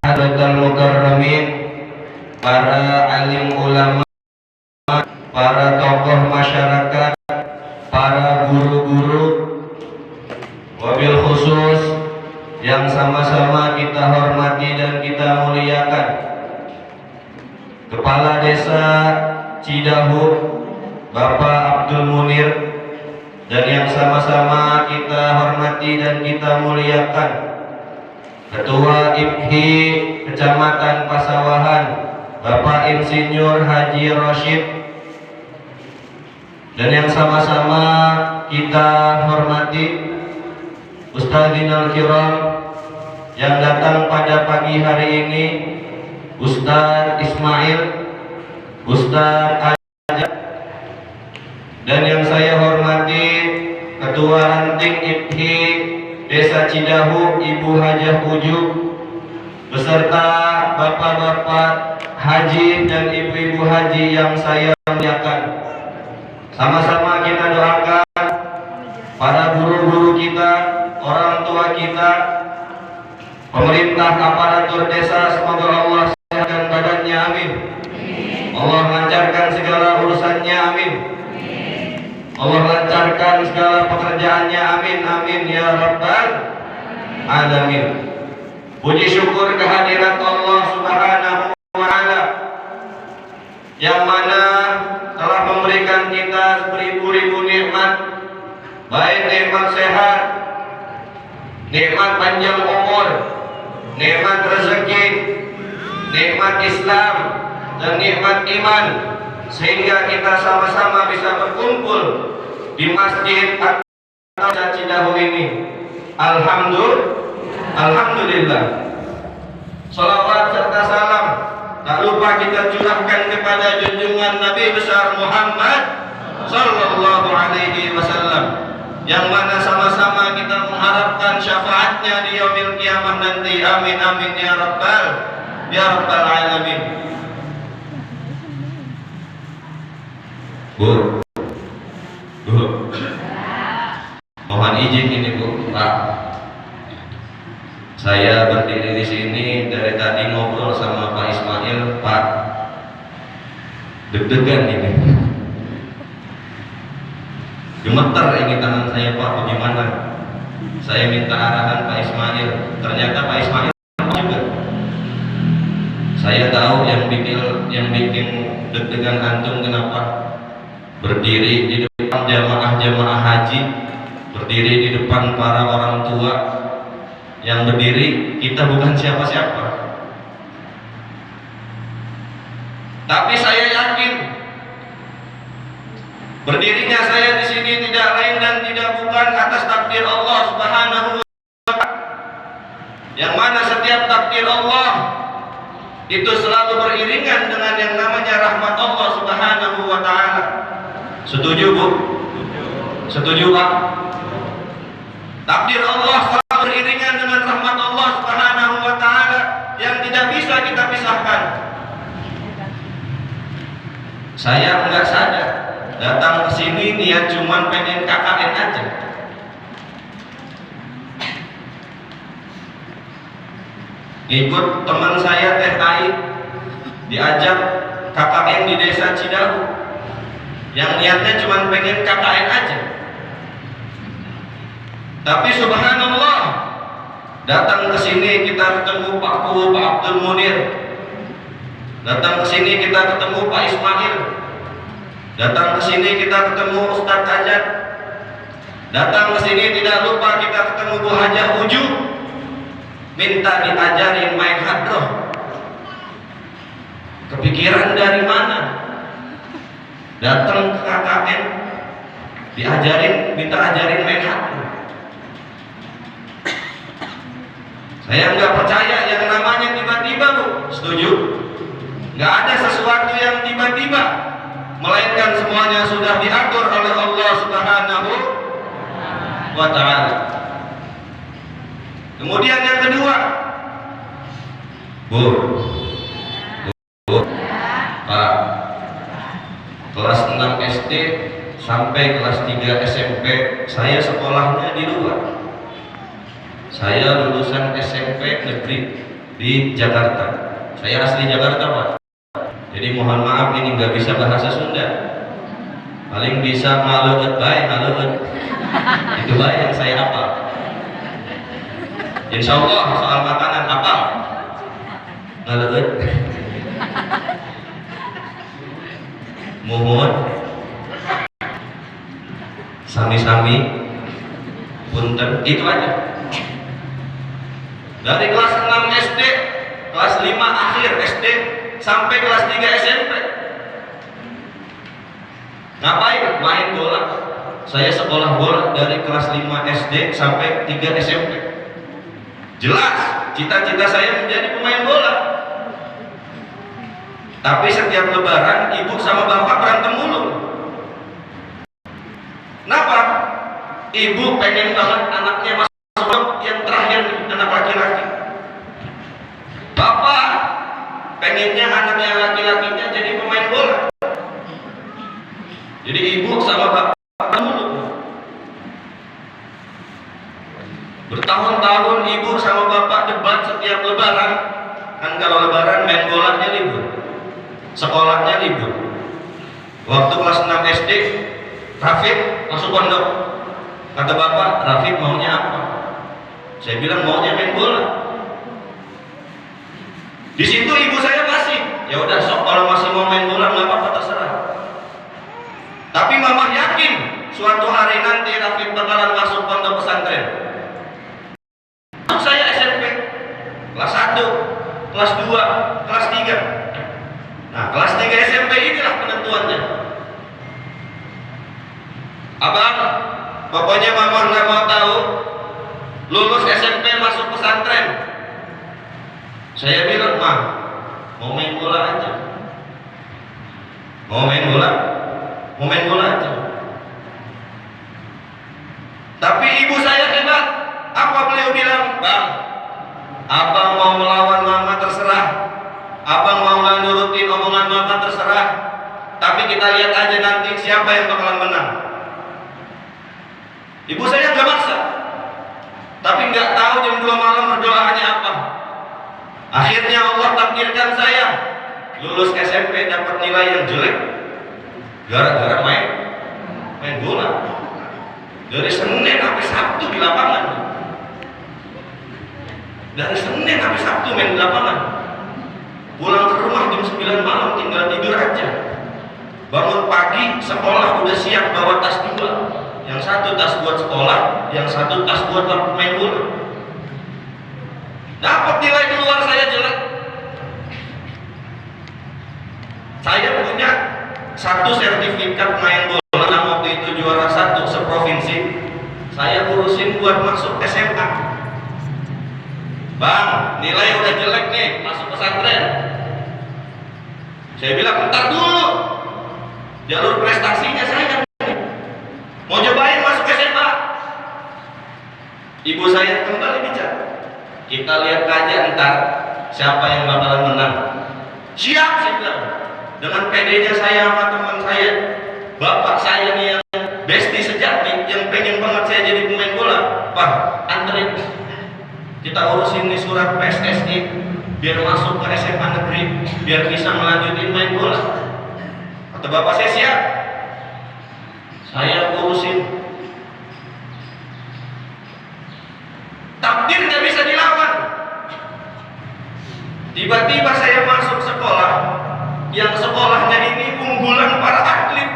Hadratul Mukarramin, para alim ulama, para tokoh masyarakat, para guru-guru, wabil khusus yang sama-sama kita hormati dan kita muliakan, Kepala Desa Cidahu Bapak Abdul Munir, dan yang sama-sama kita hormati dan kita muliakan Ketua IPHI Kecamatan Pasawahan Bapak Insinyur Haji Roshid, dan yang sama-sama kita hormati Ustadzina Al-Kiram yang datang pada pagi hari ini, Ustadz Ismail, Ustadz Ajat, dan yang saya hormati Ketua Ranting IPHI Desa Cidahu Ibu Hajah Uju, beserta bapak-bapak haji dan ibu-ibu haji yang saya muliakan. Sama-sama kita doakan para guru-guru kita, orang tua kita, pemerintah, aparatur desa, semoga Allah sehatkan badannya, amin. Allah lancarkan segala urusannya, amin. Allah lancarkan segala pekerjaannya, amin, amin ya rabbal alamin. Puji syukur kehadirat Allah Subhanahu wa ta'ala yang mana telah memberikan kita beribu-ribu nikmat, baik nikmat sehat, nikmat panjang umur, nikmat rezeki, nikmat Islam, dan nikmat iman, sehingga kita sama-sama bisa berkumpul di Masjid At-Taqwa Cidahu ini. Alhamdulillah. Salawat serta salam tak lupa kita curahkan kepada junjungan Nabi besar Muhammad sallallahu alaihi wasallam, yang mana sama-sama kita mengharapkan syafaatnya di yaumil kiamah nanti, amin amin ya rabbal alamin. Bu, mohon izin ini Bu, Pak. Saya berdiri di sini dari tadi ngobrol sama Pak Ismail, Pak. Deg-degan ini. Gemeter ini tangan saya, Pak. Bagaimana? Saya minta arahan Pak Ismail. Ternyata Pak Ismail juga. Saya tahu yang bikin deg-degan antum kenapa? Berdiri di depan jamaah haji, berdiri di depan para orang tua, yang berdiri kita bukan siapa-siapa, tapi saya yakin berdirinya saya di sini tidak lain dan tidak bukan atas takdir Allah Subhanahu wa ta'ala, yang mana setiap takdir Allah itu selalu beriringan dengan yang namanya rahmat Allah Subhanahu wa ta'ala. Setuju Bu? Setuju Pak? Takdir Allah selalu beriringan dengan rahmat Allah Subhanahu wa ta'ala yang tidak bisa kita pisahkan. Saya enggak sadar datang ke sini niat cuman pengen KKN aja. Ikut teman saya Teh Ai diajak KKN di Desa Cidahu, yang niatnya cuma pengen KKN aja. Tapi subhanallah, datang ke sini kita ketemu Pak Kuhu, Pak Abdul Munir. Datang ke sini kita ketemu Pak Ismail. Datang ke sini kita ketemu Ustadz Ajat. Datang ke sini tidak lupa kita ketemu Bu Hajah Uju. Minta diajarin main hadroh. Kepikiran dari mana? Datang ke KKN, minta ajarin main hadroh. Saya nggak percaya yang namanya tiba-tiba Bu. Setuju? Nggak ada sesuatu yang tiba-tiba, melainkan semuanya sudah diatur oleh Allah Subhanahu wa ta'ala. Kemudian yang kedua, Bu, Pak, kelas 6 SD sampai kelas 3 SMP saya sekolahnya di luar. Saya lulusan SMP negeri di Jakarta. Saya asli Jakarta Pak, jadi mohon maaf ini nggak bisa bahasa Sunda, paling bisa ngaleut bae, ngaleut itu bae yang saya hafal. Insya Allah soal makanan apa ngaleut mohon sami-sami punten, itu aja. Dari kelas 6 SD, kelas 5 akhir SD sampai kelas 3 SMP. Ngapain? Main bola. Saya sekolah bola dari kelas 5 SD sampai 3 SMP. Jelas cita-cita saya menjadi pemain bola. Tapi setiap lebaran ibu sama bapak berantem mulu. Kenapa? Ibu pengen banget anaknya masuk yang terakhir, anak laki-laki. Bapak pengennya anaknya laki-lakinya jadi pemain bola. Jadi ibu sama bapak mulu. Bertahun-tahun ibu sama bapak debat setiap lebaran. Kan kalau lebaran main bolanya libur, sekolahnya libur. Waktu kelas 6 SD, Rafid masuk pondok. Kata bapak, Rafid maunya apa? Saya bilang maunya main bola. Di situ ibu saya masih, ya udah sok kalau masih mau main bola nggak apa-apa terserah. Tapi mama yakin suatu hari nanti Rafid bakalan masuk pondok pesantren. Saya SMP kelas 1, kelas 2, kelas 3. Nah, kelas 3 SMP inilah penentuannya. Abang, pokoknya mama nggak mau tahu lulus SMP masuk pesantren. Saya bilang, "Mah, mau main bola aja. Mau main bola? Mau main bola aja." Tapi ibu saya hebat. Apa beliau bilang? "Bang, abang mau melawan mama terserah. Abang mau nggak nurutin omongan mama terserah. Tapi kita lihat aja nanti siapa yang bakalan menang." Ibu saya nggak maksa. Tapi nggak tahu jam 2 malam berdoanya apa. Akhirnya Allah takdirkan saya lulus SMP dapat nilai yang jelek gara-gara main bola. Dari Senin sampai Sabtu di lapangan. Dari Senin sampai Sabtu main di lapangan. Pulang ke rumah jam 9 malam tinggal tidur aja. Bangun pagi sekolah udah siap bawa tas 2. Yang satu tas buat sekolah, yang satu tas buat main bola. Dapat nilai keluar saya jelek. Saya punya 1 sertifikat main bola yang waktu itu juara 1 seprovinsi. Saya urusin buat masuk SMA. Bang, nilai udah jelek nih, masuk pesantren. Saya bilang, "Bentar dulu, jalur prestasinya saya mau cobain masuk SMA." Ibu saya kembali bicara, "Kita lihat aja ntar siapa yang bakalan menang." Siap, saya bilang. Dengan PD-nya saya sama teman saya, bapak saya nih yang bestie sejati, yang pengen banget saya jadi pemain bola. "Pak, anterin, kita urusin nih surat PSSI biar masuk ke SMA negeri, biar bisa melanjutin main bola." Kata bapak saya, "Siap." Saya urusin. Takdir nggak bisa dilawan. Tiba-tiba saya masuk sekolah yang sekolahnya ini unggulan para atlet.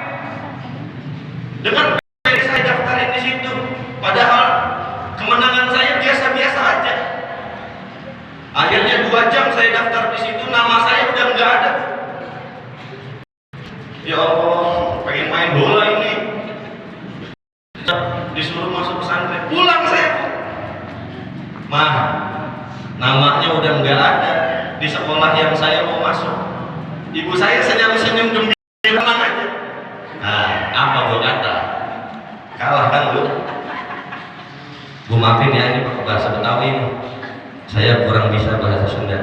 Dengan saya daftarin di situ, padahal kemenangan saya biasa-biasa aja. Akhirnya 2 jam saya daftar di situ, nama saya udah nggak ada. Ya Allah, pengen main bola ini. Disuruh masuk pesantren, pulang saya. "Mah, namanya udah nggak ada di sekolah yang saya mau masuk." Ibu saya senyum-senyum gembira aja. Nah, apa gue kata? Kalah kan lu? Gue maafin ya, ini pakai bahasa Betawi ini. Saya kurang bisa bahasa Sunda.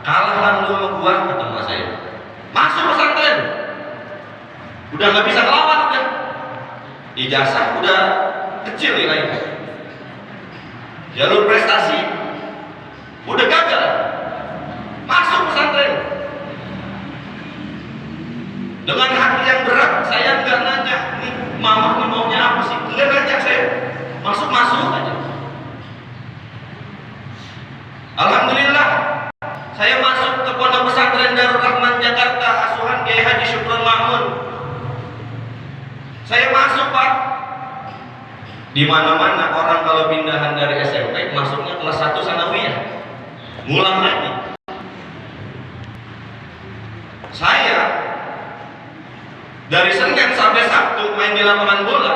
Kalah kan lu sama gua, kata emak saya. Masuk pesantren. Udah nggak bisa ngelawan udah. Ijazah udah kecil nilainya. jalur prestasi, udah gagal, masuk pesantren. Dengan hati yang berat, saya nggak nanya, nih mama nih maunya apa sih? Nggak nanya saya, masuk aja. Alhamdulillah, saya masuk ke Pondok Pesantren Darul Rahman Jakarta, asuhan Kiai Haji Syukron Ma'mun. Saya masuk, Pak. Di mana-mana orang kalau pindahan dari SMP masuknya kelas 1 sanawiyah, ngulang lagi. Saya dari Senin sampai Sabtu main di lapangan bola,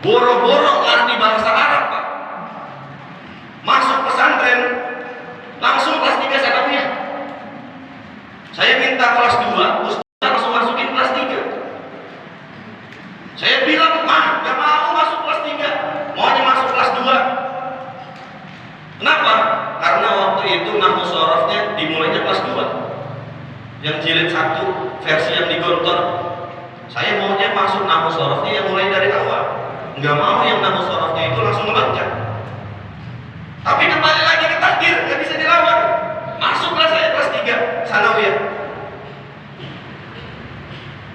boro-boro ngerti bahasa Arab, Pak. Masuk pesantren langsung kelas 3 sanawiyah. Saya minta kelas 2, Ustaz langsung masukin kelas 3. Saya bilang, "Mah, gak mau masuk kelas 3, maunya masuk kelas 2." Kenapa? Karena waktu itu nahwu sorofnya dimulainya kelas 2. Yang jilid 1 versi yang digontor. Saya maunya masuk nahwu sorofnya yang mulai dari awal. Nggak mau yang nahwu sorofnya itu langsung meloncat. Tapi kembali lagi ke takdir, nggak bisa dilawan. Masuklah saya kelas 3 sanawiyah.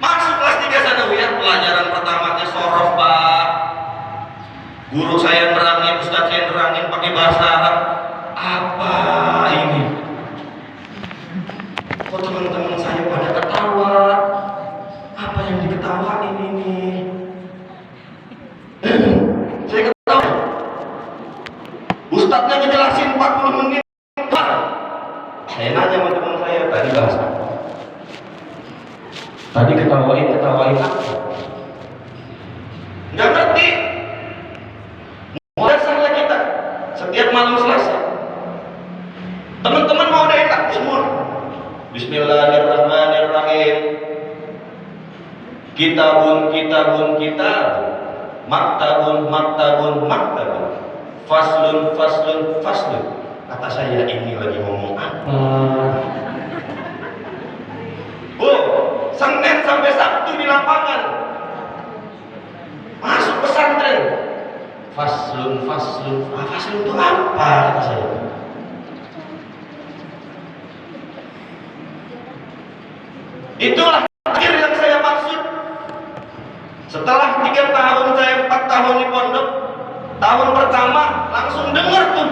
Masuk kelas 3 sanawiyah, pelajaran pertamanya sorof, Pak. Guru saya nerangin, ustaz saya nerangin pakai bahasa Arab. Apa ini? Kok teman-teman saya pada ketawa? Apa yang diketawain ini? Saya ketawa. Ustadznya ngejelasin 40 menit. Saya nanya sama teman saya, tadi bahasa apa? Tadi ketawain apa? Nggak ngerti. Dasarnya kita setiap malam Selasa, teman-teman mau udah enak semua. Bismillahirrahmanirrahim. Kitabun, maktabun. Faslun. Kata saya, ini lagi ngomong apa? Senin sampai Sabtu di lapangan. Masuk pesantren. Faslun. Faslun itu apa? Kata saya. Itulah akhir yang saya maksud. Setelah 3 tahun, saya 4 tahun di pondok. Tahun pertama langsung dengar tuh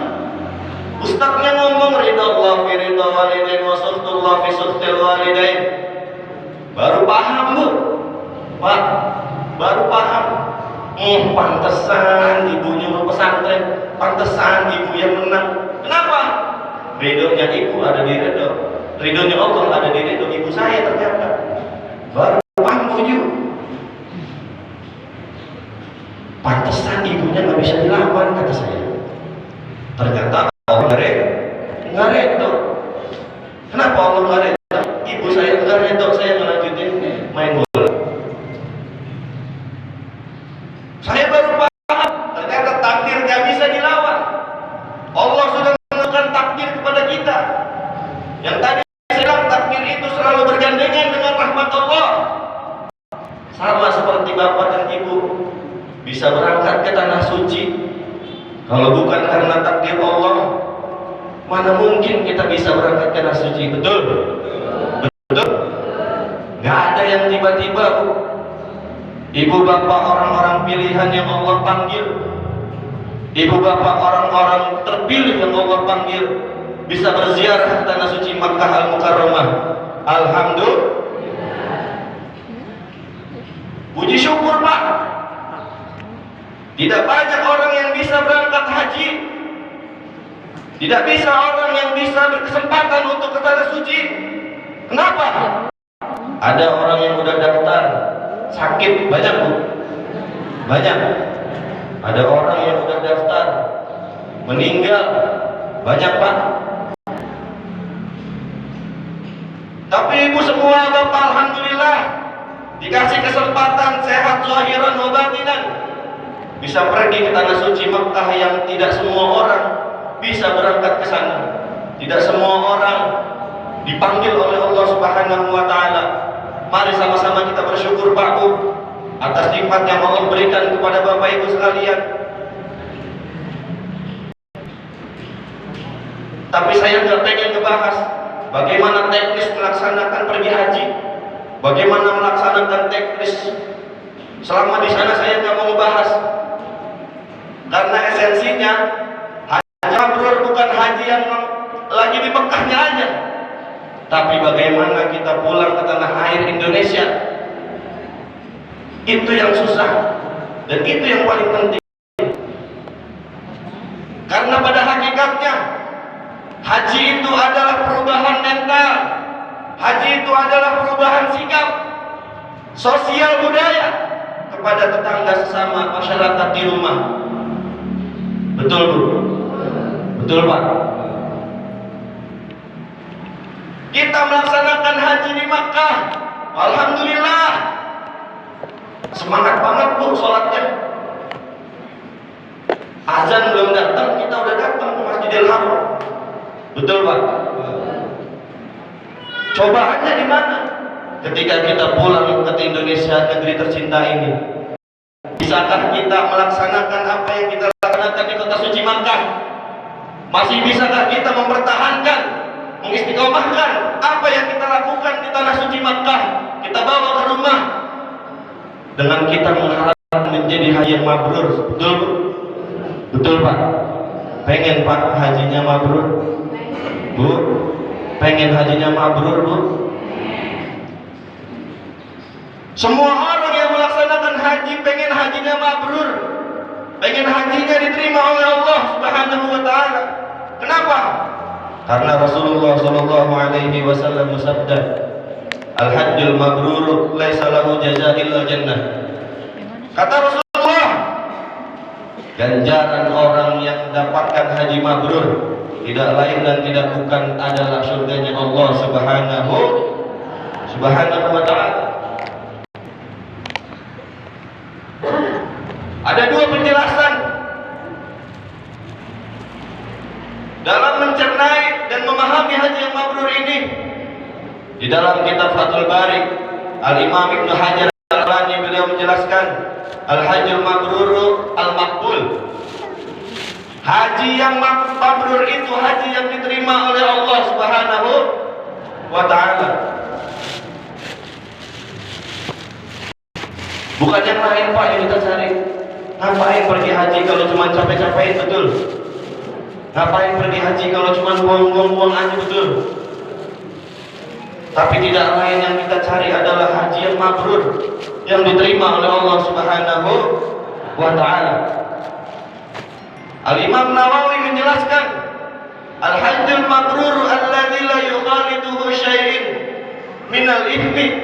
ustadznya ngomong ridallah fi ridha walidain wa sultullah fi sultil walidain. Baru paham, Bu. Pak, baru paham. Pantesan ibu nyuruh pesantren, pantesan ibu yang menang. Kenapa? Ridhonya ibu ada di ridho, ridhonya Allah ada di ridho ibu saya ternyata. Baru paham, Bu. Pantesan ibunya nggak bisa dilawan, kata saya. Ternyata Allah nggak redo. Kenapa Allah nggak redo? Ibu saya nggak redo, saya melanjutin main bola. Saya baru paham, ternyata takdir nggak bisa dilawan. Allah sudah menentukan takdir kepada kita. Yang tadi saya bilang takdir itu selalu bergandengan dengan rahmat Allah. Sama seperti bapak dan ibu bisa berangkat ke tanah suci. Kalau bukan karena takdir Allah, mana mungkin kita bisa berangkat ke tanah suci? Betul? Betul? Gak ada yang tiba-tiba, Bu. Ibu bapak orang-orang pilihan yang Allah panggil, ibu bapak orang-orang terpilih yang Allah panggil, bisa berziarah ke tanah suci Makkah Al-Mukarramah. Alhamdulillah. Puji syukur, Pak. Tidak banyak orang yang bisa berangkat haji. Tidak bisa orang yang bisa berkesempatan untuk ke tanah suci. Kenapa? Ada orang yang udah daftar sakit, banyak, Bu. Banyak. Ada orang yang udah daftar meninggal, banyak, Pak. Tapi ibu semua bapak alhamdulillah dikasih kesempatan sehat zahiran wa batinan, bisa pergi ke tanah suci Makkah yang tidak semua orang bisa berangkat ke sana. Tidak semua orang dipanggil oleh Allah Subhanahu wa taala. Mari sama-sama kita bersyukur, Pak Bu, atas nikmat yang Allah berikan kepada Bapak Ibu sekalian. Tapi saya nggak pengen ngebahas bagaimana teknis melaksanakan pergi haji, bagaimana melaksanakan teknis selama di sana. Saya nggak mau ngebahas, karena esensinya haji mabrur bukan haji yang lagi di Mekahnya aja, tapi bagaimana kita pulang ke tanah air Indonesia. Itu yang susah dan itu yang paling penting. Karena pada hakikatnya haji itu adalah perubahan mental, haji itu adalah perubahan sikap, sosial budaya kepada tetangga sesama masyarakat di rumah. Betul Bu? Betul Pak? Kita melaksanakan haji di Makkah, alhamdulillah, semangat banget Bu sholatnya. Azan belum datang, kita udah datang ke Masjidil Haram. Betul Pak? Cobaannya di mana? Ketika kita pulang ke Indonesia, negeri tercinta ini, bisakah kita melaksanakan apa yang kita laksanakan di kota suci Makkah? Masih bisakah kita mempertahankan, mengistiqomahkan apa yang kita lakukan di tanah suci Makkah, kita bawa ke rumah dengan kita mengharapkan menjadi haji yang mabrur? Betul Bu? Betul Pak? Pengen Pak hajinya mabrur? Bu? Pengen hajinya mabrur Bu? Semua orang yang melaksanakan haji pengen hajinya mabrur, pengen hajinya diterima oleh Allah Subhanahu wa Ta'ala. Kenapa? Karena Rasulullah Shallallahu Alaihi Wasallam bersabda, Al-Hajjul Mabrur laisa lahu jazaa illa jannah. Kata Rasulullah, ganjaran orang yang mendapatkan haji mabrur tidak lain dan tidak bukan adalah surganya Allah Subhanahu wa Ta'ala. Ada dua penjelasan dalam mencernai dan memahami haji yang mabrur ini. Di dalam kitab Fathul Bari, Al-Imam Ibnu Hajar Al-Asqalani beliau menjelaskan, Al-Hajjul Mabrur Al-Maqbul. Haji yang mabrur itu haji yang diterima oleh Allah Subhanahu wa Ta'ala. Bukan yang lain Pak yang kita cari. Ngapain pergi haji kalau cuma capek-capekin? Betul. Ngapain pergi haji kalau cuma buang-buang aja? Betul. Tapi tidak lain yang kita cari adalah haji yang mabrur, yang diterima oleh Allah Subhanahu wa Ta'ala. Al-Imam Nawawi menjelaskan, Al-Hajjul Mabrur alladzi la yughaliduhu syai'in minal ithmi.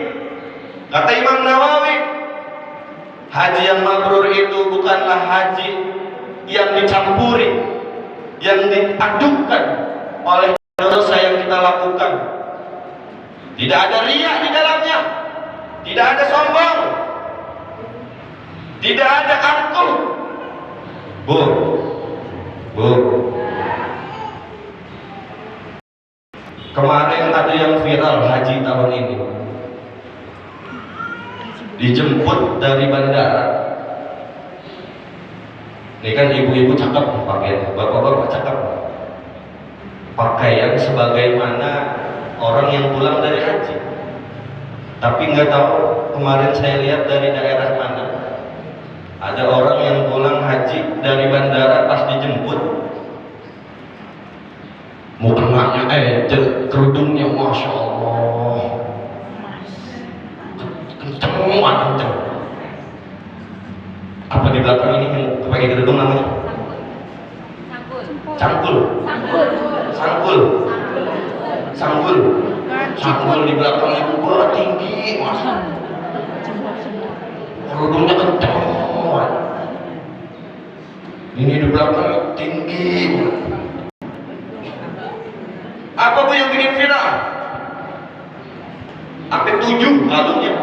Kata Imam Nawawi, haji yang mabrur itu bukanlah haji yang dicampuri, yang diadukkan oleh dosa yang kita lakukan. Tidak ada riya di dalamnya, tidak ada sombong, tidak ada angkuh. Bu, kemarin ada yang viral haji tahun ini, dijemput dari bandara. Ini kan ibu-ibu cakep pakaian, bapak-bapak cakep, pakaian sebagaimana orang yang pulang dari haji. Tapi nggak tahu kemarin saya lihat dari daerah mana, ada orang yang pulang haji dari bandara, pas dijemput mukanya kerudungnya Masya Allah kenceng. Apa di belakang ini yang pakai kerudung namanya? Sanggul di belakang itu tinggi Mas, kerudungnya kenceng. Ini di belakang tinggi. Apa Bu yang bikin viral? Sampai 7 kalungnya,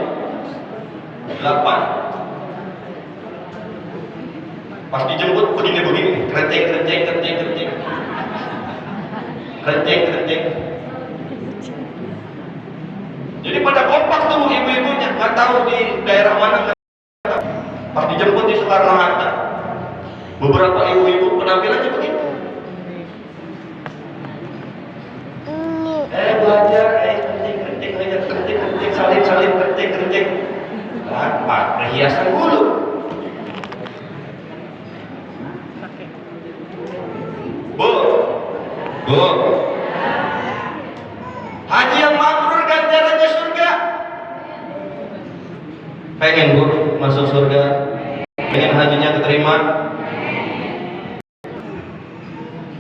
8. Pas dijemput begini, kerenceng. Jadi pada kompak tuh ibu-ibunya, nggak tahu di daerah mana. Pas dijemput di Soekarno-Hatta, beberapa ibu-ibu penampilannya begitu. hiasan bulu. Bu, haji yang mabrur ganjarannya surga. Pengen bu masuk surga? Pengen hajinya keterima?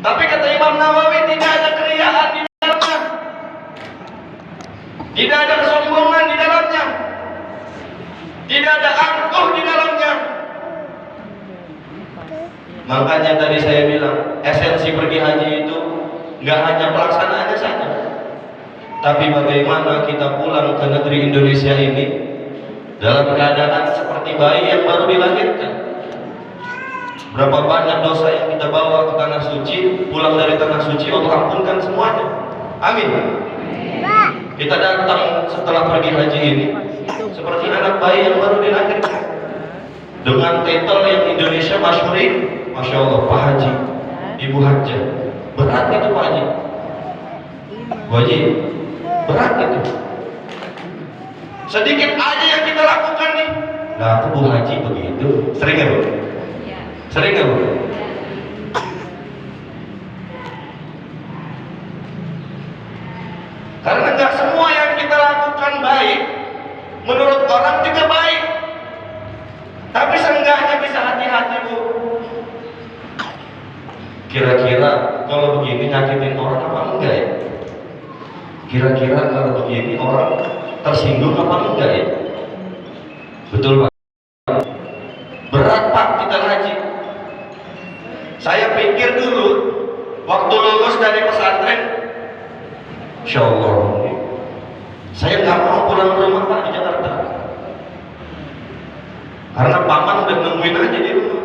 Tapi kata Imam Nawawi tidak ada keriaan di dalamnya, tidak ada kesombongan di dalamnya, tidak ada angkuh di dalamnya. Makanya tadi saya bilang esensi pergi haji itu nggak hanya pelaksanaannya saja, tapi bagaimana kita pulang ke negeri Indonesia ini dalam keadaan seperti bayi yang baru dilahirkan. Berapa banyak dosa yang kita bawa ke tanah suci, pulang dari tanah suci Allah ampunkan semuanya. Amin. Kita datang setelah pergi haji ini seperti anak bayi yang baru dilahirkan, dengan titel yang Indonesia masyhurin. Masya Allah, Pak Haji, Ibu Hajah, berat itu Pak Haji. Bu Haji, berat itu. Sedikit aja yang kita lakukan nih. Nah, Bu Haji begitu. Sering nggak Bu? Sering nggak Bu? Karena nggak semua yang kita lakukan baik, menurut orang juga baik. Tapi seenggaknya bisa hati-hati Bu. Kira-kira kalau begini nyakitin orang apa enggak ya? Kira-kira kalau begini orang tersinggung apa enggak ya? Betul Pak? Berat Pak kita haji. Saya pikir dulu waktu lulus dari pesantren, Insya Allah saya nggak mau pulang ke rumah Pak di Jakarta, karena paman udah nungguin aja di rumah.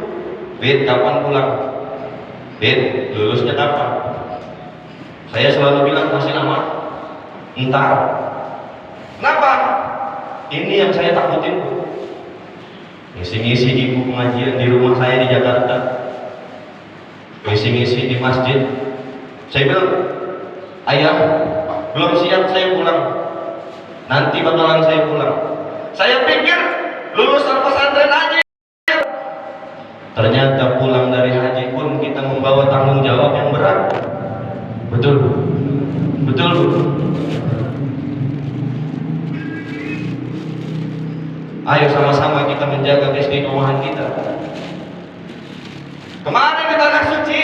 Bed, kapan pulang? Bed, lulusnya kapan? Saya selalu bilang masih lama. Entar. Kenapa? Ini yang saya takutin. Ngisi-ngisi ibu pengajian di rumah saya di Jakarta, ngisi-ngisi di masjid. Saya bilang, ayah, belum siap saya pulang. Nanti bakalan saya pulang. Saya pikir lulusan pesantren aja. Ternyata pulang dari haji pun kita membawa tanggung jawab yang berat. Betul Bu? Betul Bu? Ayo sama-sama kita menjaga keistiqomahan kita. Kemarin di tanah suci,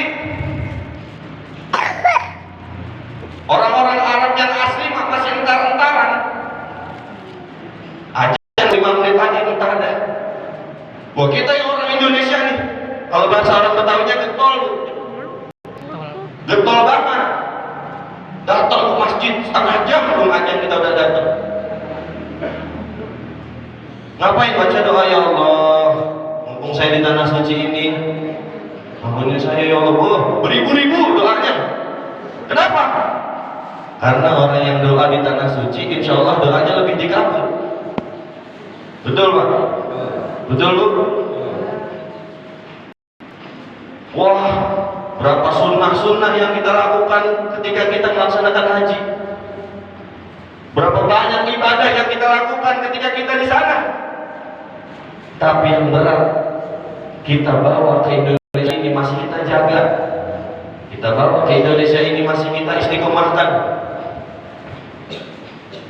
orang-orang Arab yang asli mah masih entar-entaran. Aja 5 menit aja entar ada. Wah, kita yang orang Indonesia nih, kalau bahasa orang Betawinya getol Bu. Getol banget. Datang ke masjid setengah jam belum aja kita udah datang. Ngapain baca doa, ya Allah, mumpung saya di tanah suci ini, ampuni saya ya Allah. Bu, beribu-ribu doanya. Kenapa? Karena orang yang doa di tanah suci, insya Allah doanya lebih dikabul. Betul Pak? Betul Bu? Wah, berapa sunnah-sunnah yang kita lakukan ketika kita melaksanakan haji. Berapa banyak ibadah yang kita lakukan ketika kita di sana. Tapi yang berat, kita bawa ke Indonesia ini masih kita jaga. Kita bawa ke Indonesia ini masih kita istiqomahkan.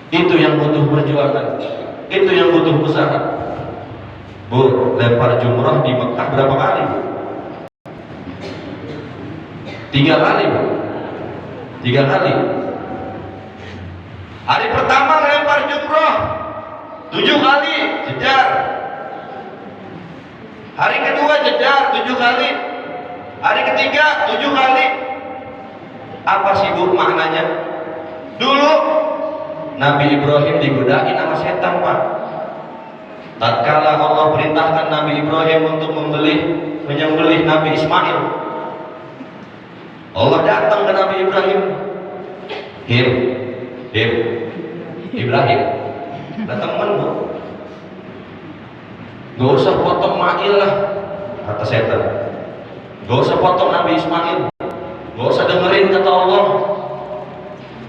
Itu yang butuh perjuangan. Itu yang butuh usaha. Bu, lempar jumrah di Mekah berapa kali Bu? 3 kali Bu. 3 kali. Hari pertama lempar jumrah 7 kali, jedar. Hari kedua jedar 7 kali. Hari ketiga 7 kali. Apa sih Bu maknanya? Dulu Nabi Ibrahim digodain sama setan Pak. Tatkala Allah perintahkan Nabi Ibrahim untuk menyembelih Nabi Ismail, Allah datang ke Nabi Ibrahim. Ibrahim, datang Bu. Gak usah potong Mail lah, kata setan. Gak usah potong Nabi Ismail. Gak usah dengerin kata Allah.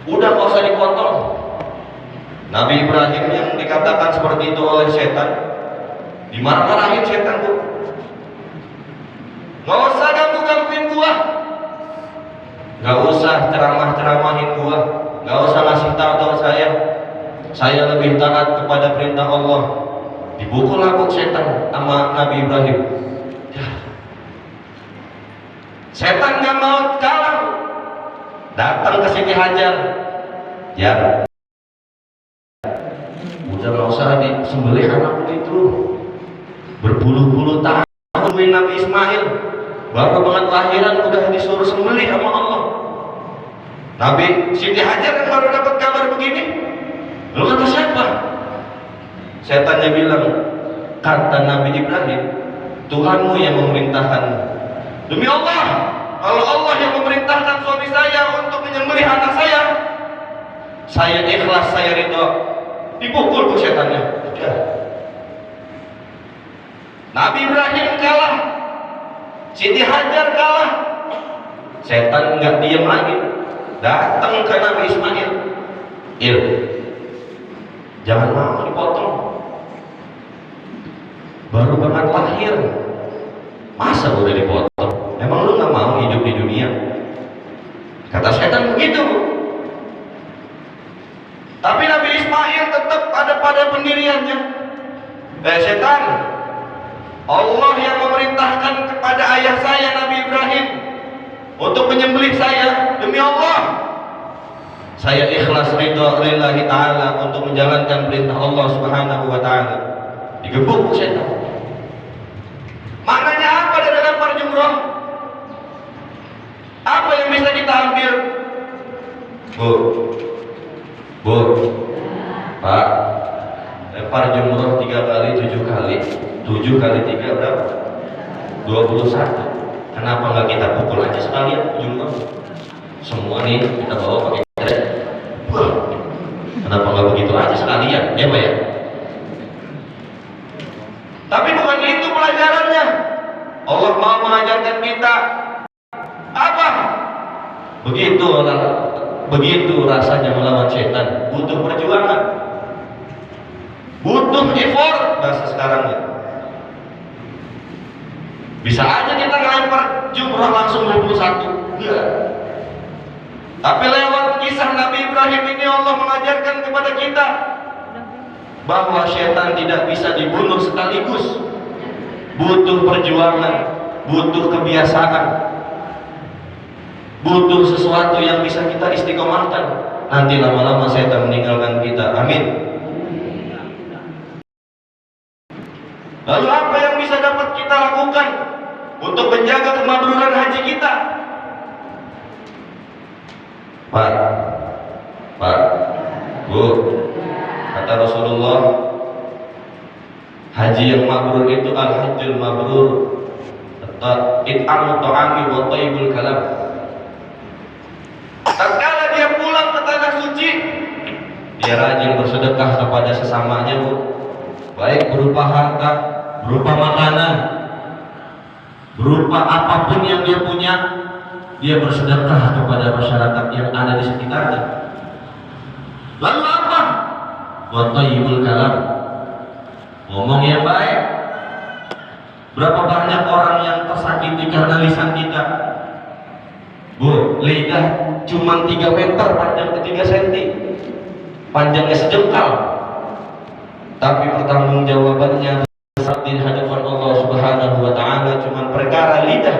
Udah gak usah dipotong. Nabi Ibrahim yang dikatakan seperti itu oleh setan, Dimarah-marahin setan, Bu. Nggak usah gangguin gua, nggak usah ceramah-ceramahin gua, nggak usah ngasih tahu saya lebih taat kepada perintah Allah. Dipukul aku setan sama Nabi Ibrahim. Ya. Setan nggak mau kalah, datang ke Siti Hajar. Ya, udah nggak usah disembelih anakku itu, berbulu-bulu tahun Nabi Ismail, baru banget lahiran udah disuruh sembelih sama Allah. Nabi Siti Hajar yang baru dapat kabar begini, lu kata siapa? Setannya bilang, kata Nabi Ibrahim, Tuhanmu yang memerintahkan. Demi Allah, kalau Allah yang memerintahkan suami saya untuk menyembelih anak saya ikhlas, saya ridho. Dipukul tuh setannya. Udah. Nabi Ibrahim kalah, Siti Hajar kalah. Setan nggak diam lagi, datang ke Nabi Ismail. Jangan mau dipotong, baru banget lahir, masa udah dipotong? Emang lu nggak mau hidup di dunia? Kata setan begitu, Bu. Tapi Nabi Ismail tetap ada pada pendiriannya. Setan, Allah yang memerintahkan kepada ayah saya Nabi Ibrahim untuk menyembelih saya. Demi Allah, saya ikhlas ridho lillahi ta'ala untuk menjalankan perintah Allah subhanahu wa ta'ala. Digebuk setan. Maknanya apa dari lempar jumroh? Apa yang bisa kita ambil? Bu, Pak, lempar jumroh 3 kali 7 kali 7 kali 3 berapa? 21. Kenapa nggak kita pukul aja sekalian jumroh? Semua nih kita bawa pakai trek. Kenapa nggak begitu aja sekalian? Ya Pak ya? Tapi bukan itu pelajarannya. Allah mau mengajarkan kita apa? Begitu rasanya melawan setan, butuh perjuangan, butuh effort. Bahasa sekarang ya. Bisa aja kita ngelempar jumroh langsung 21. Enggak. Tapi lewat kisah Nabi Ibrahim ini Allah mengajarkan kepada kita bahwa setan tidak bisa dibunuh sekaligus. Butuh perjuangan, butuh kebiasaan, butuh sesuatu yang bisa kita istiqomahkan. Nanti lama-lama setan meninggalkan kita. Amin. Lalu apa yang bisa dapat kita lakukan untuk menjaga kemakburan haji kita? Pak, Bu, kata Rasulullah, haji yang mabrur itu al-hajjul mabrur, it'amu ta'ami wa taibul kalam. Tatkala dia pulang ke tanah suci, dia rajin bersedekah kepada sesamanya, Bu. Baik berupa harta, berupa makanan, berupa apapun yang dia punya, dia bersedekah kepada masyarakat yang ada di sekitarnya. Lalu apa? Wa taibul kalam, ngomong yang baik. Berapa banyak orang yang tersakiti karena lisan kita? Bu, lidah cuma 3 meter, panjang ke 3 cm, panjangnya sejengkal, tapi pertanggungjawabannya saat di hadapan Allah subhanahu wa ta'ala cuma perkara lidah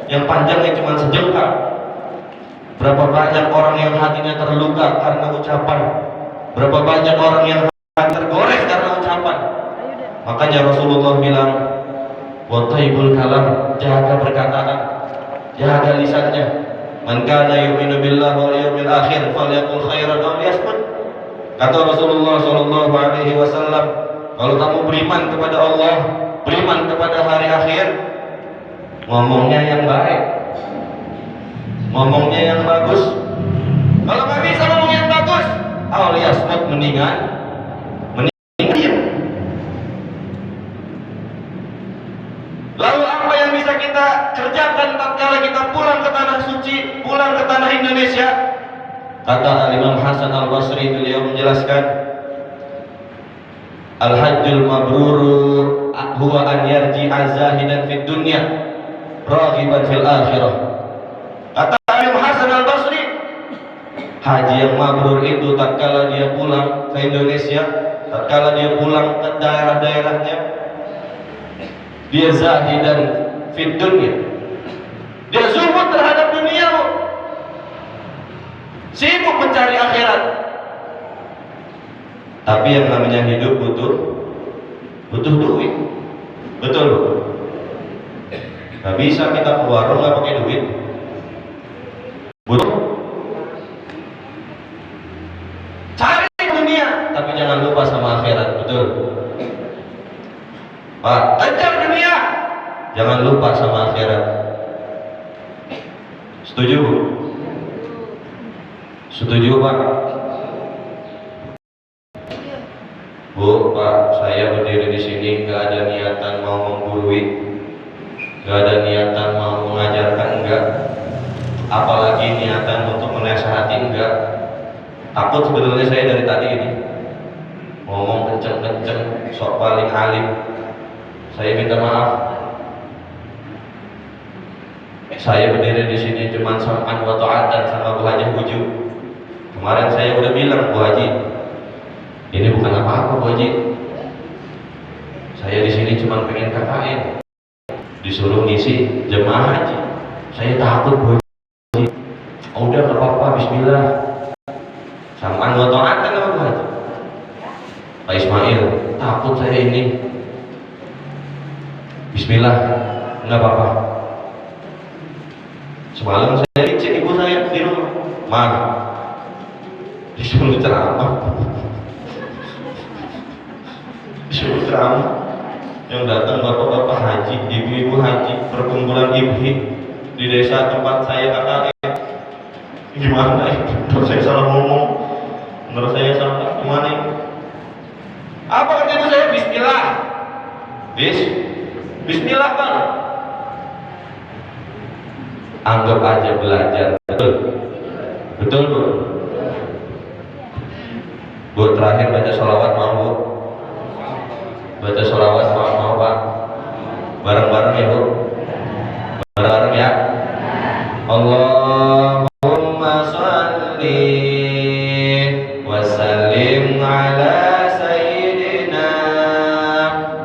yang panjangnya cuma sejengkal. Berapa banyak orang yang hatinya terluka karena ucapan, berapa banyak orang yang hati tergores karena ucapan. Makanya Rasulullah bilang, wa taibul kalam, jaga perkataan, jaga lisannya. Man kana yu'minu billahi wal yawmil akhir falyaqul khairan aw liyasmut. Kata Rasulullah sallallahu alaihi wasallam, kalau kamu beriman kepada Allah, beriman kepada hari akhir, ngomongnya yang baik, ngomongnya yang bagus. Kalau nggak bisa ngomong yang bagus, aw liyasmut, mendingan diam. Lalu apa yang bisa kita kerjakan tatkala kita pulang ke tanah suci, pulang ke tanah Indonesia? Kata Imam Hasan Al-Basri, beliau menjelaskan, Al-hajjul mabrur huwa an yarji'a zahidan fid dunya raghiban fil akhirah. Kata Imam Hasan Al-Basri, haji yang mabrur itu tatkala dia pulang ke Indonesia, tatkala dia pulang ke daerah-daerahnya, dia zahidan fid dunya, dia zuhud terhadap dunia, sibuk mencari akhirat. Tapi yang namanya hidup butuh duit, betul? Gak bisa kita ke warung nggak pakai duit, butuh. Cari dunia, tapi jangan lupa sama akhirat, betul? Pak, kejar dunia, jangan lupa sama akhirat. Setuju Bu? Setuju Pak? Bu, Pak, saya berdiri di sini nggak ada niatan mau menggurui, nggak ada niatan mau mengajarkan, enggak. Apalagi niatan untuk menasehati, enggak. Takut sebetulnya saya dari tadi ini ngomong kenceng-kenceng, sok paling alim. Saya minta maaf. Saya berdiri di sini cuma sam'an wa ta'atan sama Bu Haji Huju. Kemarin saya udah bilang, Bu Haji, ini bukan apa-apa Bu Haji. Saya di sini cuma pengen KKN, disuruh ngisi jemaah haji. Saya takut Bu Haji. Oh, udah nggak apa-apa, Bismillah. Sam'an wa ta'atan apa Bu Haji? Pak Ismail, takut saya ini. Bismillah, nggak apa-apa. Semalam saya cek ibu saya di rumah, mana? Disuruh ceramah. Disuruh ceramah. Yang datang bapak-bapak haji, ibu-ibu haji, perkumpulan ibu di desa tempat saya KKN. Gimana itu? Menurut saya salah ngomong, menurut saya salah gimana itu? Apa kata ibu saya? Bismillah. Bismillah Bang. Anggap aja belajar, betul Bu? Bu, terakhir baca sholawat mau Bu? Baca sholawat mau Pak? Bareng-bareng ya Bu? Bareng-bareng ya? Allahumma sholli wa sallim ala sayyidina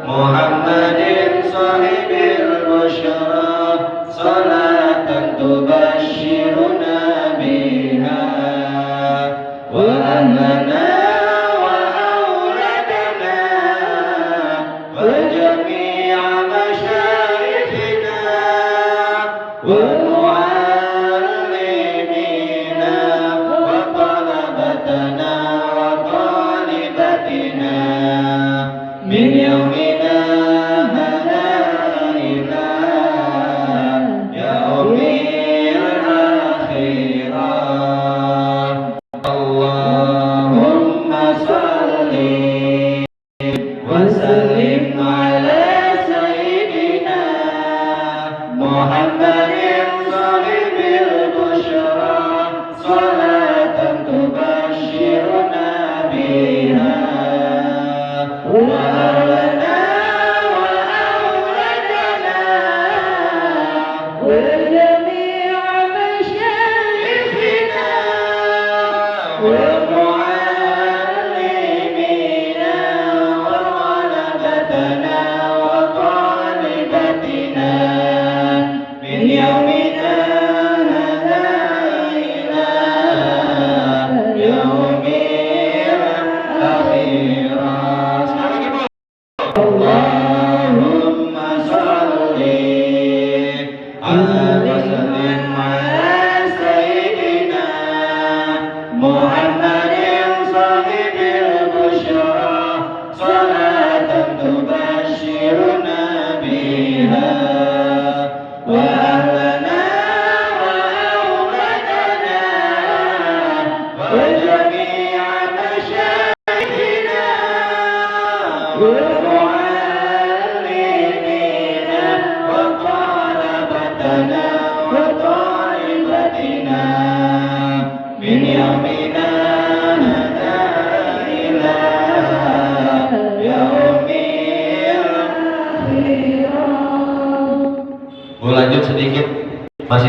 Muhammadin sahibil busyra salatan tubashiruna biha wa ahlana wa auladana wa jami'a masyayikhina wa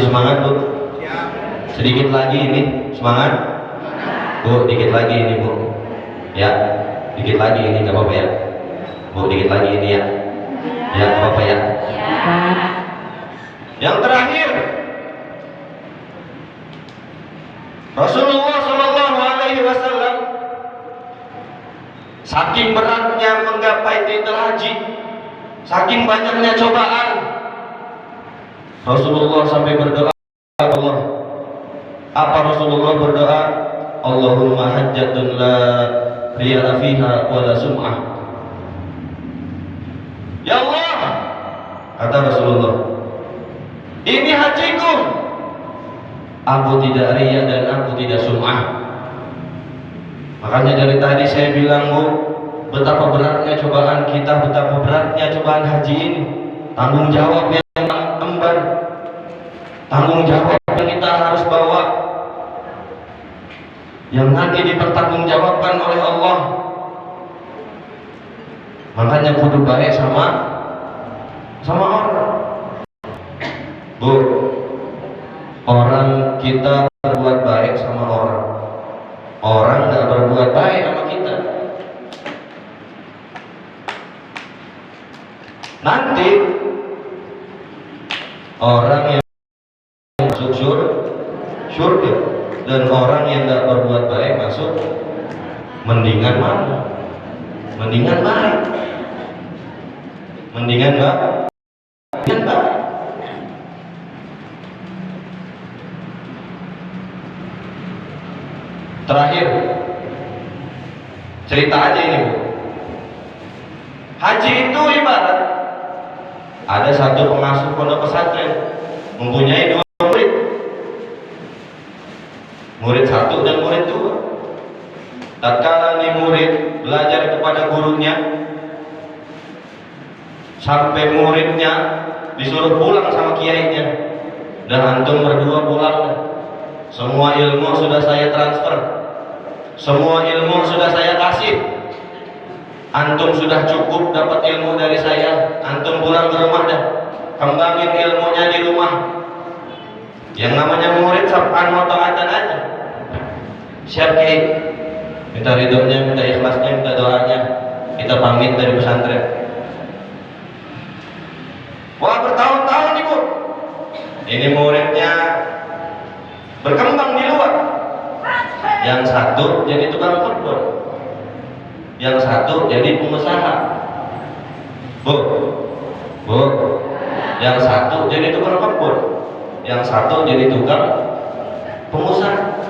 Masih semangat Bu? Sedikit lagi ini, semangat? Bu, dikit lagi ini Bu. Ya, dikit lagi ini, gak apa-apa ya. Bu, dikit lagi ini ya. Ya, gak apa-apa ya. Yang terakhir, Rasulullah Shallallahu Alaihi Wasallam saking beratnya menggapai titel haji, saking banyaknya cobaan, Rasulullah sampai berdoa Allah. Apa Rasulullah berdoa? Allahumma hajjatun la riya fiha wa la sum'ah. Ya Allah, kata Rasulullah, ini hajiku, aku tidak riya dan aku tidak sum'ah. Makanya dari tadi saya bilang Bu, betapa beratnya cobaan kita, betapa beratnya cobaan haji ini. Tanggung jawab yang emban, tanggung jawab yang kita harus bawa, yang nanti dipertanggungjawabkan oleh Allah. Makanya kudu baik sama orang. Bu, orang kita berbuat baik sama orang nggak berbuat baik sama kita. Nanti orang yang masuk surga dan orang yang nggak berbuat baik masuk, mendingan mana? Mendingan baik, mendingan baik. Terakhir, cerita aja ini Bu. Haji itu ibarat ada satu pengasuh pondok pesantren mempunyai dua murid, murid satu dan murid dua. Tatkala nih murid belajar kepada gurunya, sampai muridnya disuruh pulang sama kiainya, dan antum berdua pulang. Semua ilmu sudah saya transfer, semua ilmu sudah saya kasih. Antum sudah cukup dapat ilmu dari saya. Antum pulang ke rumah dah, kembangin ilmunya di rumah. Yang namanya murid sab'an wa ta'atan aja. Siap Kiai, minta ridhonya, minta ikhlasnya, minta doanya. Kita pamit dari pesantren. Wah, bertahun-tahun nih Bu, ini muridnya berkembang di luar. Yang satu jadi tukang kebun, yang satu jadi pengusaha. Bu, yang satu jadi tukang kebun, yang satu jadi tukang pengusaha.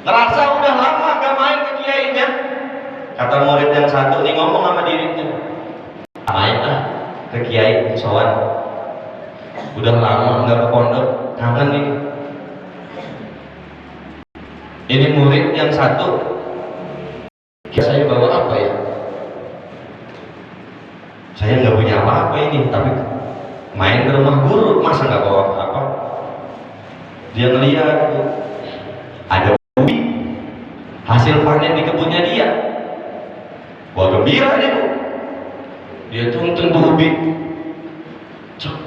Ngerasa udah lama gak main ke kiainya. Kata murid yang satu nih ngomong sama dirinya, main ah ke kiai sowan. Udah lama nggak ke pondok, kangen nih. Ini murid yang satu, saya bawa apa ya? Saya nggak punya apa-apa ini, tapi main ke rumah guru, masa nggak bawa apa? Dia ngeliat ada ubi, hasil panen di kebunnya dia. Wah, gembira dia Bu. Dia tuntun tuh ubi, cek.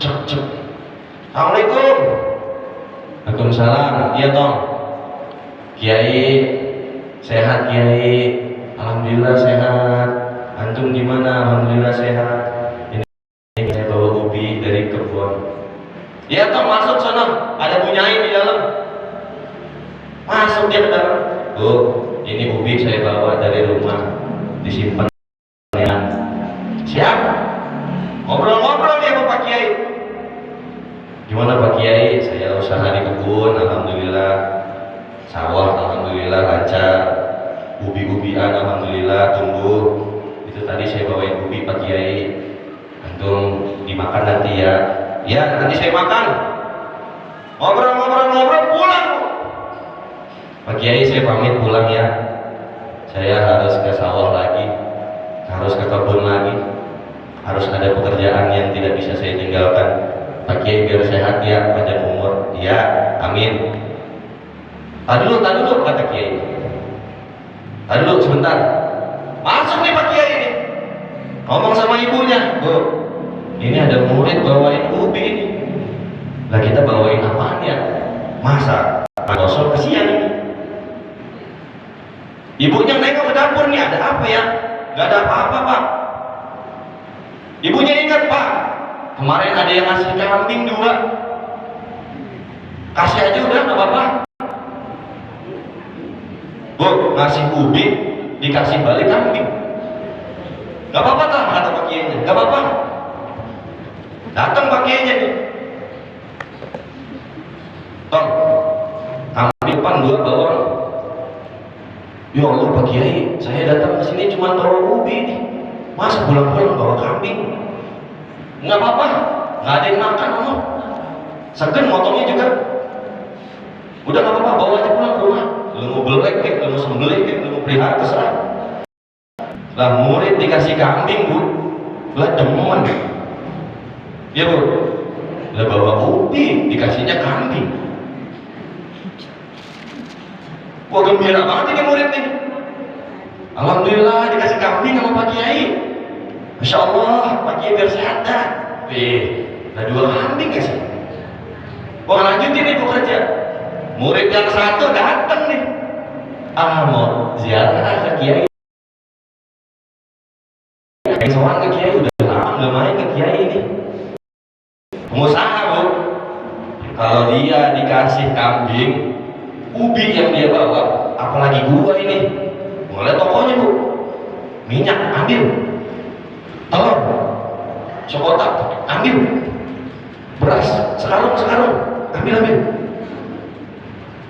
Assalamualaikum. Waalaikumsalam. Iya Tong. Kiai sehat Kiai, alhamdulillah sehat. Antum gimana? Alhamdulillah sehat. Ini saya bawa ubi dari kebun. Ya Tong, masuk sana, ada bunyai di dalam. Masuk dia ke dalam. Bu, ini ubi saya bawa dari rumah, disimpan. Siap? Ngobrol-ngobrol dia sama Pak Kiai. Gimana Pak Kiai? Saya usaha di kebun, alhamdulillah. Sawah alhamdulillah lancar, ubi-ubian alhamdulillah tumbuh. Itu tadi saya bawain ubi Pak Kiai, antum dimakan nanti ya. Ya nanti saya makan. Ngobrol pulang. Pak Kiai saya pamit pulang ya. Saya harus ke sawah lagi, harus ke kebun lagi, harus ada pekerjaan yang tidak bisa saya tinggalkan. Pak Kiai biar sehat ya, panjang umur. Ya, amin. Tadi dulu kata Kiai. Tadi dulu sebentar. Masuk nih Pak Kiai ini. Ngomong sama ibunya, Bu, ini ada murid bawain ubi ini. Lah kita bawain apaan ya? Masa kosong kesian ini. Ibunya nengok ke dapur nih, ada apa ya? Gak ada apa-apa Pak. Ibunya ingat Pak, kemarin ada yang ngasih kambing 2. Kasih aja udah gak apa-apa. Bu, ngasih ubi dikasih balik kambing. Gak apa-apa tak, kata Pak Kiainya. Gak apa-apa. Datang Pak Kiainya nih. Tong, kambing depan 2 bawang. Ya Allah Pak Kiai, saya datang ke sini cuma bawa ubi nih. Masa pulang-pulang bawa kambing? Nggak apa-apa, nggak ada yang makan Allah. Segen motongnya juga. Udah nggak apa-apa, bawa aja pulang ke rumah. Lu mau belek kek, lu mau sembelih kek, lu mau pelihara terserah. Lah murid dikasih kambing Bu, lah demen. Ya Bu, lah bawa ubi dikasihnya kambing. Wah gembira banget ini murid nih. Alhamdulillah dikasih kambing sama Pak Kiai. Masya Allah, Pak Kiai biar sehat dah. Ada 2 kambing ya sih. Wah lanjutin nih Bu kerja. Murid yang 1 datang nih. Mau ziarah ke Kiai. Soal ke Kiai udah lama nggak main ke Kiai ini. Pengusaha Bu. Kalau dia dikasih kambing, ubi yang dia bawa, apalagi gua ini, mulai tokonya Bu, minyak ambil, telur sekotak ambil, beras sekarung ambil,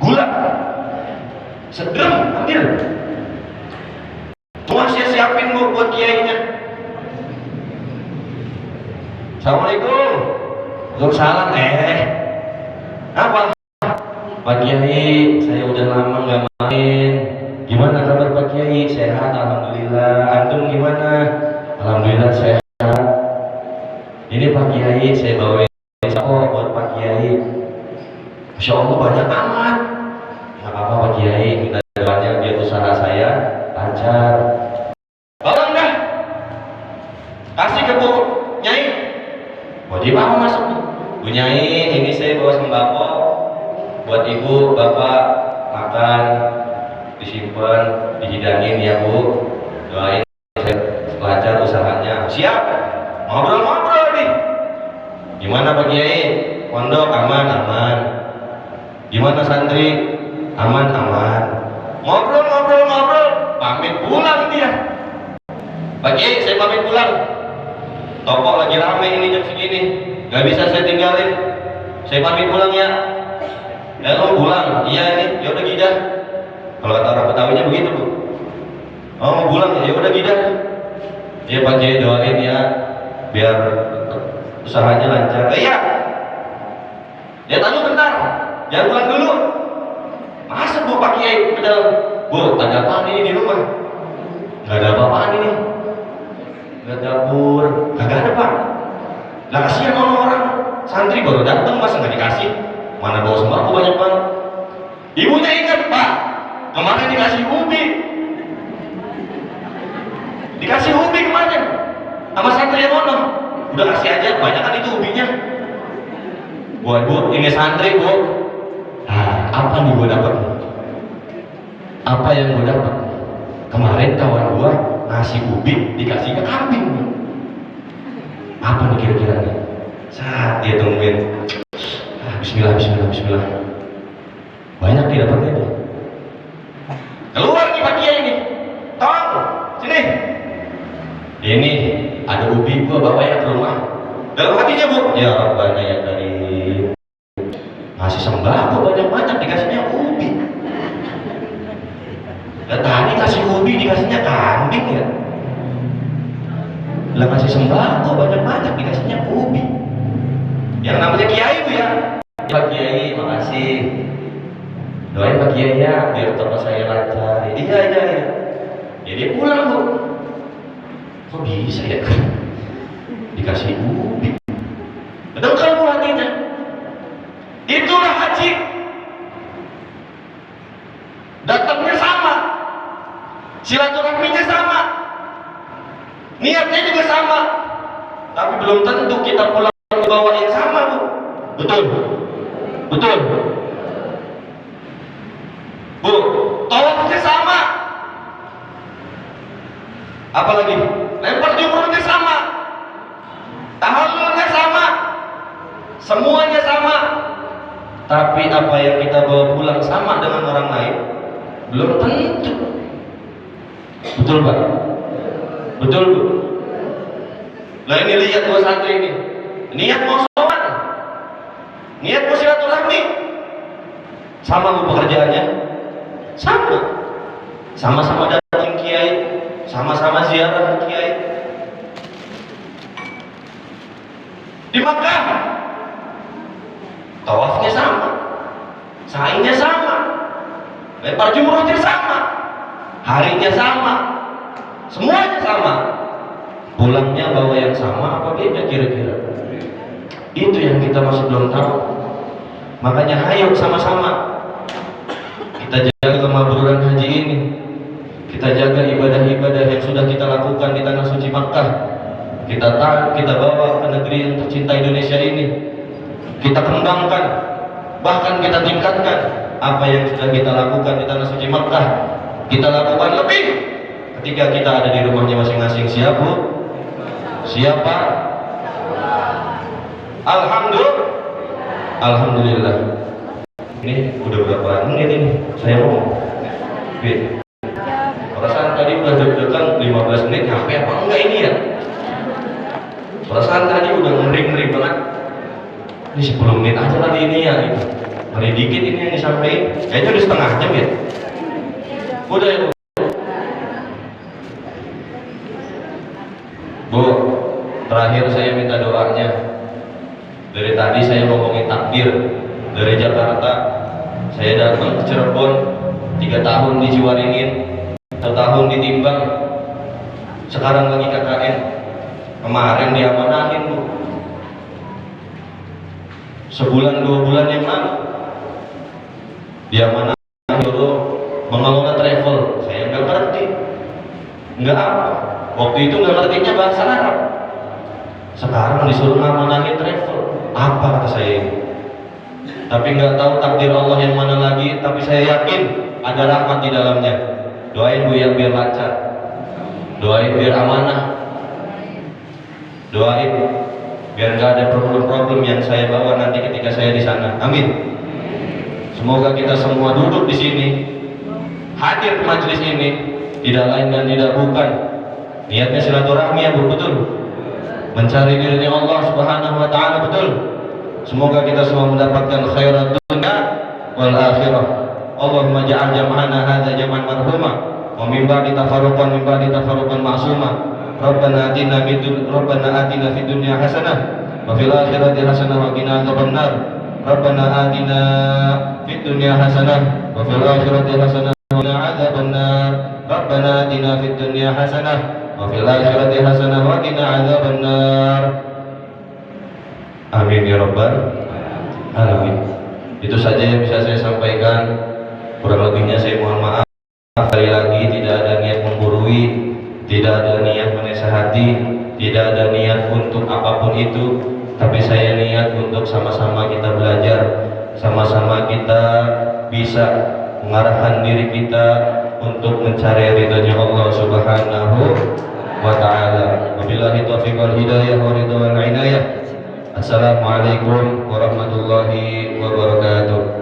gula sedrem ambil, semua siapin Bu buat kiainya. Assalamualaikum. Waalaikumsalam. Apa Pak Kiai, saya udah lama nggak main. Gimana kabar Pak Kiai? Sehat, alhamdulillah. Antum gimana? Alhamdulillah sehat. Ini Pak Kiai, saya bawain sako buat Pak Kiai. Masya Allah banyak amat. Nggak apa-apa Pak Kiai, minta doanya biar usaha saya lancar. Tolong dah, kasih ke Bu Nyai. Wajib apa masuk Bu Nyai? Ini saya bawa sembako buat ibu, bapak makan, disimpan, dihidangin ya Bu. Doain lancar usahanya. Siap? Ngobrol-ngobrol nih. Gimana Pak Kiai? Pondok aman. Gimana santri? Aman. Ngobrol. Pamit pulang dia. Pak Kiai, saya pamit pulang. Toko lagi rame ini jam segini. Gak bisa saya tinggalin. Saya pamit pulang ya. Lalu pulang, iya nih, ya udah gidah. Kalau kata orang Betawinya begitu Bu. Oh mau pulang ya udah gidah. Ya Pak Kiai doain ya, biar usahanya lancar. Iya. Ya tunggu bentar, jangan pulang dulu. Masuk Bu Pak Kiai ke dalam. Bu, ada apaan ini di rumah? Gak ada apa-apaan ini. Gak dapur, kagak ada Pak. Lah kasihan orang santri baru datang masa nggak dikasih. Mana bawa sembako banyak banget. Ibunya ingat Pak, kemarin dikasih ubi. Dikasih ubi kemarin sama santri yang ono. Udah kasih aja, banyak kan itu ubinya. Buat Bu, ini santri Bu. Nah, apa nih gua dapat? Apa yang gua dapat? Kemarin kawan gua ngasih ubi dikasihnya kambing. Apa nih kira-kira nih? Saat dia tungguin. Bismillah. Banyak nih dapatnya nih. Keluar nih Pak Kiai ini. Tolong, sini. Ini ada ubi gua bawa ya ke rumah. Dalam hatinya Bu, ya Rabbana ya Karim. Ngasih sembako banyak-banyak dikasihnya ubi. Dan tadi kasih ubi dikasihnya kambing ya. Lah ngasih sembako banyak-banyak dikasihnya ubi. Yang namanya Kiai Bu ya. Pak Kiai, makasih. Doain Pak Kiai ya, biar toko saya lancar. Iya. Jadi pulang Bu. Kok bisa ya? Dikasih ubi. Dengkal Bu hatinya. Itulah haji. Datangnya sama. Silaturahminya sama. Niatnya juga sama. Tapi belum tentu kita pulang bawa yang sama Bu. Betul. betul? Bu, tawafnya sama. Apalagi lempar jumrohnya sama, tahallulnya sama, semuanya sama. Tapi apa yang kita bawa pulang sama dengan orang lain? Belum tentu. Betul Pak? Betul Bu? Nah ini lihat dua santri ini, niat mau sholat, niat mau silaturahmi, sama Bu pekerjaannya? Sama-sama datang kiai, sama-sama ziarah kiai. Di Makkah tawafnya sama, sa'ainya sama, lempar jumrohnya sama, harinya sama, semuanya sama. Pulangnya bawa yang sama apa beda kira-kira? Itu yang kita masih belum tahu. Makanya ayo sama-sama kita jaga kemabruran haji ini, kita jaga ibadah-ibadah yang sudah kita lakukan di tanah suci Makkah. Kita bawa ke negeri yang tercinta Indonesia ini, kita kembangkan, bahkan kita tingkatkan apa yang sudah kita lakukan di tanah suci Makkah. Kita lakukan lebih ketika kita ada di rumahnya masing-masing. Siap Bu? Siapa? Alhamdulillah. Ini udah berapa menit ini saya ngomong? Perasaan tadi udah deg-degan 15 menit, nyampe apa enggak ini ya? Perasaan tadi udah ngeri banget. Ini 10 menit aja tadi ini ya, gitu. Ngeri dikit ini yang disampaikan. Kayaknya udah setengah jam ya? Udah ya Bu? Bu, terakhir saya minta doanya. Dari tadi saya ngomongin takbir. Dari Jakarta saya datang ke Cirebon, 3 tahun di Ciwaringin, 1 tahun di Timbang, sekarang lagi KKN. Kemarin diamanahin Bu, sebulan 2 bulan yang lalu diamanahin dulu mengelola travel. Saya nggak ngerti, nggak apa. Waktu itu nggak ngertinya bahasa Arab. Sekarang disuruh ngamanahin travel, apa kata saya ini? Tapi nggak tahu takdir Allah yang mana lagi. Tapi saya yakin ada rahmat di dalamnya. Doain Bu ya biar lancar, doain biar amanah, doain biar nggak ada problem-problem yang saya bawa nanti ketika saya di sana. Amin. Semoga kita semua duduk di sini, hadir di majelis ini, tidak lain dan tidak bukan niatnya silaturahmi ya Bu, betul? Mencari ridhonya Allah Subhanahu wa taala, betul? Semoga kita semua mendapatkan khairat dunya wal akhirah. Allahumma ja'al jam'ana hadza jam'an marhuma wa min ba'di tafarruqan ma'suma. Rabbana atina fid dunya hasanah wa fil akhirati hasanah wa qina adzabannar. Rabbana atina fid dunya hasanah wa fil akhirati hasanah wa qina adzabannar. Rabbana atina fid dunya hasanah wa fil akhirati hasanah wa qina adzabannar. Amin ya rabbal alamin. Itu saja yang bisa saya sampaikan. Kurang lebihnya saya mohon maaf. Sekali lagi tidak ada niat menggurui, tidak ada niat menasehati, tidak ada niat untuk apapun itu, tapi saya niat untuk sama-sama kita belajar, sama-sama kita bisa mengarahkan diri kita untuk mencari ridhonya Allah Subhanahu wa taala. Wabillahi taufiq wal hidayah wa ridha wal inayah. Assalamualaikum warahmatullahi wabarakatuh.